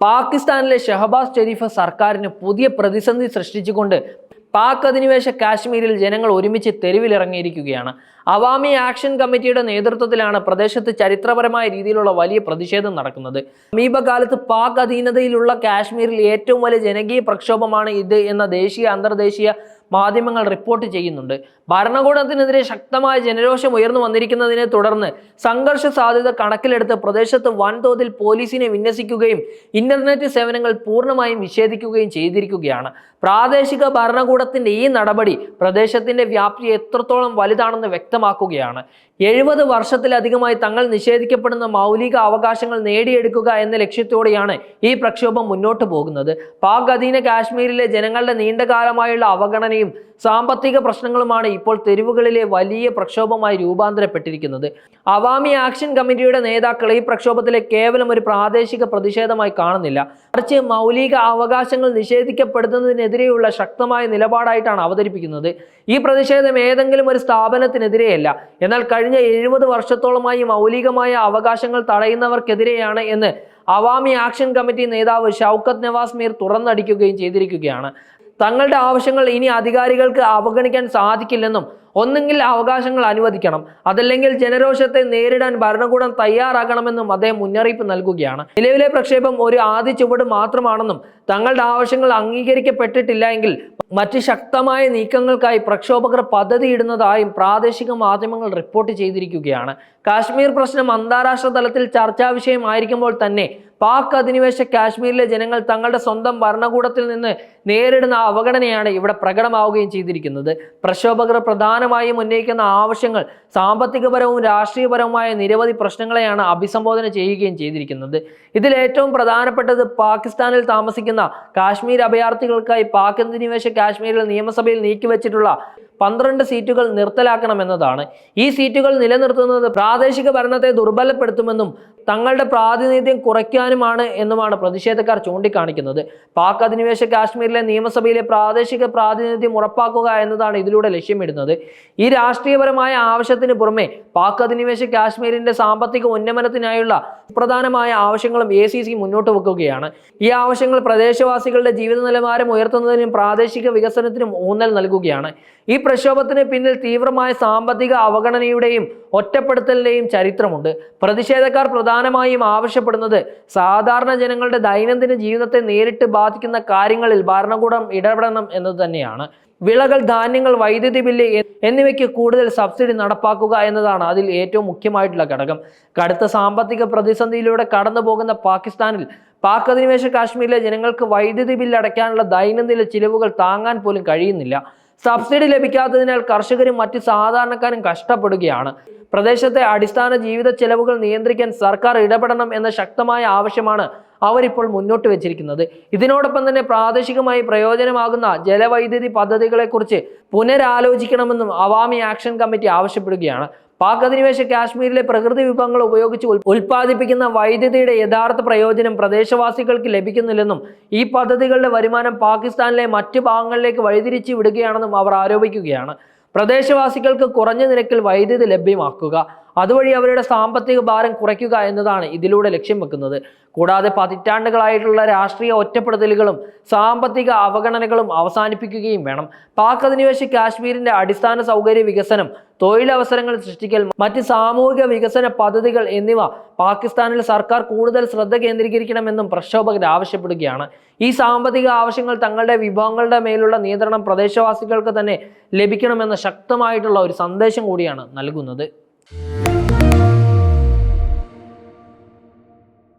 പാകിസ്ഥാനിലെ ഷഹബാസ് ഷെരീഫ് സർക്കാരിന് പുതിയ പ്രതിസന്ധി സൃഷ്ടിച്ചുകൊണ്ട് പാക് അധിനിവേശ കാശ്മീരിൽ ജനങ്ങൾ ഒരുമിച്ച് തെരുവിലിറങ്ങിയിരിക്കുകയാണ്. അവാമി ആക്ഷൻ കമ്മിറ്റിയുടെ നേതൃത്വത്തിലാണ് പ്രദേശത്ത് ചരിത്രപരമായ രീതിയിലുള്ള വലിയ പ്രതിഷേധം നടക്കുന്നത്. സമീപകാലത്ത് പാക് അധീനതയിലുള്ള കാശ്മീരിൽ ഏറ്റവും വലിയ ജനകീയ പ്രക്ഷോഭമാണ് ഇത് എന്ന ദേശീയ അന്തർദേശീയ മാധ്യമങ്ങൾ റിപ്പോർട്ട് ചെയ്യുന്നുണ്ട്. ഭരണകൂടത്തിനെതിരെ ശക്തമായ ജനരോഷം ഉയർന്നു വന്നിരിക്കുന്നതിനെ തുടർന്ന് സംഘർഷ സാധ്യത കണക്കിലെടുത്ത് പ്രദേശത്ത് വൻതോതിൽ പോലീസിനെ വിന്യസിക്കുകയും ഇന്റർനെറ്റ് സേവനങ്ങൾ പൂർണ്ണമായും വിച്ഛേദിക്കുകയും ചെയ്തിരിക്കുകയാണ്. പ്രാദേശിക ഭരണകൂടത്തിന്റെ ഈ നടപടി പ്രദേശത്തിന്റെ വ്യാപ്തി എത്രത്തോളം വലുതാണെന്ന് വ്യക്തമാക്കുകയാണ്. 70 വർഷത്തിലധികമായി തങ്ങൾ നിഷേധിക്കപ്പെടുന്ന മൗലിക അവകാശങ്ങൾ നേടിയെടുക്കുക എന്ന ലക്ഷ്യത്തോടെയാണ് ഈ പ്രക്ഷോഭം മുന്നോട്ട് പോകുന്നത്. പാക് അധീന കാശ്മീരിലെ ജനങ്ങളുടെ നീണ്ടകാലമായുള്ള അവഗണനയും സാമ്പത്തിക പ്രശ്നങ്ങളുമാണ് ഇപ്പോൾ തെരുവുകളിലെ വലിയ പ്രക്ഷോഭമായി രൂപാന്തരപ്പെട്ടിരിക്കുന്നത്. അവാമി ആക്ഷൻ കമ്മിറ്റിയുടെ നേതാക്കൾ ഈ പ്രക്ഷോഭത്തിലെ കേവലം ഒരു പ്രാദേശിക പ്രതിഷേധമായി കാണുന്നില്ല, മറിച്ച് മൗലിക അവകാശങ്ങൾ നിഷേധിക്കപ്പെടുന്നതിനെതിരെയുള്ള ശക്തമായ നിലപാടായിട്ടാണ് അവതരിപ്പിക്കുന്നത്. ഈ പ്രതിഷേധം ഏതെങ്കിലും ഒരു സ്ഥാപനത്തിനെതിരെയല്ല, എന്നാൽ കഴിഞ്ഞ 70 വർഷത്തോളമായി മൗലികമായ അവകാശങ്ങൾ തടയുന്നവർക്കെതിരെയാണ് എന്ന് അവാമി ആക്ഷൻ കമ്മിറ്റി നേതാവ് ഷൗക്കത്ത് നവാസ് മീർ തുറന്നടിക്കുകയും ചെയ്തിരിക്കുകയാണ്. തങ്ങളുടെ ആവശ്യങ്ങൾ ഇനി അധികാരികൾക്ക് അവഗണിക്കാൻ സാധിക്കില്ലെന്നും ഒന്നെങ്കിൽ അവകാശങ്ങൾ അനുവദിക്കണം, അതല്ലെങ്കിൽ ജനരോഷത്തെ നേരിടാൻ ഭരണകൂടം തയ്യാറാകണമെന്നും അദ്ദേഹം മുന്നറിയിപ്പ് നൽകുകയാണ്. നിലവിലെ പ്രക്ഷേപം ഒരു ആദ്യ ചുവട് മാത്രമാണെന്നും തങ്ങളുടെ ആവശ്യങ്ങൾ അംഗീകരിക്കപ്പെട്ടിട്ടില്ല എങ്കിൽ മറ്റ് ശക്തമായ നീക്കങ്ങൾക്കായി പ്രക്ഷോഭകർ പദ്ധതിയിടുന്നതായും പ്രാദേശിക മാധ്യമങ്ങൾ റിപ്പോർട്ട് ചെയ്തിരിക്കുകയാണ്. കാശ്മീർ പ്രശ്നം അന്താരാഷ്ട്ര തലത്തിൽ ചർച്ചാ വിഷയമായിരിക്കുമ്പോൾ തന്നെ പാക് അധിനിവേശ കാശ്മീരിലെ ജനങ്ങൾ തങ്ങളുടെ സ്വന്തം ഭരണകൂടത്തിൽ നിന്ന് നേരിടുന്ന അവഗണനയാണ് ഇവിടെ പ്രകടമാവുകയും ചെയ്തിരിക്കുന്നത്. പ്രക്ഷോഭകർ പ്രധാനമായും ഉന്നയിക്കുന്ന ആവശ്യങ്ങൾ സാമ്പത്തികപരവും രാഷ്ട്രീയപരവുമായ നിരവധി പ്രശ്നങ്ങളെയാണ് അഭിസംബോധന ചെയ്യുകയും ചെയ്തിരിക്കുന്നത്. ഇതിൽ ഏറ്റവും പ്രധാനപ്പെട്ടത് പാകിസ്ഥാനിൽ താമസിക്കുന്ന കാശ്മീർ അഭയാർത്ഥികൾക്കായി പാക് അധിനിവേശ കാശ്മീരിൽ നിയമസഭയിൽ നീക്കിവെച്ചിട്ടുള്ള 12 സീറ്റുകൾ നിർത്തലാക്കണമെന്നതാണ്. ഈ സീറ്റുകൾ നിലനിർത്തുന്നത് പ്രാദേശിക ഭരണത്തെ ദുർബലപ്പെടുത്തുമെന്നും തങ്ങളുടെ പ്രാതിനിധ്യം കുറയ്ക്കാനുമാണ് എന്നുമാണ് പ്രതിഷേധക്കാർ ചൂണ്ടിക്കാണിക്കുന്നത്. പാക് അധിനിവേശ കാശ്മീരിലെ നിയമസഭയിലെ പ്രാദേശിക പ്രാതിനിധ്യം ഉറപ്പാക്കുക എന്നതാണ് ഇതിലൂടെ ലക്ഷ്യമിടുന്നത്. ഈ രാഷ്ട്രീയപരമായ ആവശ്യത്തിന് പുറമെ പാക് അധിനിവേശ കാശ്മീരിന്റെ സാമ്പത്തിക ഉന്നമനത്തിനായുള്ള സുപ്രധാനമായ ആവശ്യങ്ങളും ACC മുന്നോട്ട് വെക്കുകയാണ്. ഈ ആവശ്യങ്ങൾ പ്രദേശവാസികളുടെ ജീവിത നിലവാരം ഉയർത്തുന്നതിനും പ്രാദേശിക വികസനത്തിനും ഊന്നൽ നൽകുകയാണ്. ഈ പ്രക്ഷോഭത്തിന് പിന്നിൽ തീവ്രമായ സാമ്പത്തിക അവഗണനയുടെയും ഒറ്റപ്പെടുത്തലിന്റെയും ചരിത്രമുണ്ട്. പ്രതിഷേധക്കാർ പ്രധാനമായും ആവശ്യപ്പെടുന്നത് സാധാരണ ജനങ്ങളുടെ ദൈനംദിന ജീവിതത്തെ നേരിട്ട് ബാധിക്കുന്ന കാര്യങ്ങളിൽ ഭരണകൂടം ഇടപെടണം എന്നത് തന്നെയാണ്. വിളകൾ, ധാന്യങ്ങൾ, വൈദ്യുതി ബില്ല് എന്നിവയ്ക്ക് കൂടുതൽ സബ്സിഡി നടപ്പാക്കുക എന്നതാണ് അതിൽ ഏറ്റവും മുഖ്യമായിട്ടുള്ള ഘടകം. കടുത്ത സാമ്പത്തിക പ്രതിസന്ധിയിലൂടെ കടന്നു പോകുന്ന പാകിസ്ഥാനിൽ പാക് അധിനിവേശ കാശ്മീരിലെ ജനങ്ങൾക്ക് വൈദ്യുതി ബില്ല് അടയ്ക്കാനുള്ള ദൈനംദിന ചിലവുകൾ താങ്ങാൻ പോലും കഴിയുന്നില്ല. സബ്സിഡി ലഭിക്കാത്തതിനാൽ കർഷകരും മറ്റ് സാധാരണക്കാരും കഷ്ടപ്പെടുകയാണ്. പ്രദേശത്തെ അടിസ്ഥാന ജീവിത ചെലവുകൾ നിയന്ത്രിക്കാൻ സർക്കാർ ഇടപെടണം എന്ന ശക്തമായ ആവശ്യമാണ് അവരിപ്പോൾ മുന്നോട്ട് വെച്ചിരിക്കുന്നത്. ഇതിനോടൊപ്പം തന്നെ പ്രാദേശികമായി പ്രയോജനമാകുന്ന ജലവൈദ്യുതി പദ്ധതികളെക്കുറിച്ച് പുനരാലോചിക്കണമെന്നും അവാമി ആക്ഷൻ കമ്മിറ്റി ആവശ്യപ്പെടുകയാണ്. പാക് അധിനിവേശ കാശ്മീരിലെ പ്രകൃതി വിഭവങ്ങൾ ഉപയോഗിച്ച് ഉൽപ്പാദിപ്പിക്കുന്ന വൈദ്യുതിയുടെ യഥാർത്ഥ പ്രയോജനം പ്രദേശവാസികൾക്ക് ലഭിക്കുന്നില്ലെന്നും ഈ പദ്ധതികളുടെ വരുമാനം പാകിസ്ഥാനിലെ മറ്റ് ഭാഗങ്ങളിലേക്ക് വഴിതിരിച്ചു വിടുകയാണെന്നും അവർ ആരോപിക്കുകയാണ്. പ്രദേശവാസികൾക്ക് കുറഞ്ഞ നിരക്കിൽ വൈദ്യുതി ലഭ്യമാക്കുക, അതുവഴി അവരുടെ സാമ്പത്തിക ഭാരം കുറയ്ക്കുക എന്നതാണ് ഇതിലൂടെ ലക്ഷ്യം വെക്കുന്നത്. കൂടാതെ പതിറ്റാണ്ടുകളായിട്ടുള്ള രാഷ്ട്രീയ ഒറ്റപ്പെടുത്തലുകളും സാമ്പത്തിക അവഗണനകളും അവസാനിപ്പിക്കുകയും വേണം. പാക് അധിനിവേശ കാശ്മീരിന്റെ അടിസ്ഥാന സൗകര്യ വികസനം, തൊഴിലവസരങ്ങൾ സൃഷ്ടിക്കൽ, മറ്റ് സാമൂഹിക വികസന പദ്ധതികൾ എന്നിവ പാകിസ്ഥാനിൽ സർക്കാർ കൂടുതൽ ശ്രദ്ധ കേന്ദ്രീകരിക്കണമെന്നും പ്രക്ഷോഭകർ ആവശ്യപ്പെടുകയാണ്. ഈ സാമ്പത്തിക ആവശ്യങ്ങൾ തങ്ങളുടെ വിഭവങ്ങളുടെ മേലുള്ള നിയന്ത്രണം പ്രദേശവാസികൾക്ക് തന്നെ ലഭിക്കണമെന്ന ശക്തമായിട്ടുള്ള ഒരു സന്ദേശം കൂടിയാണ് നൽകുന്നത്.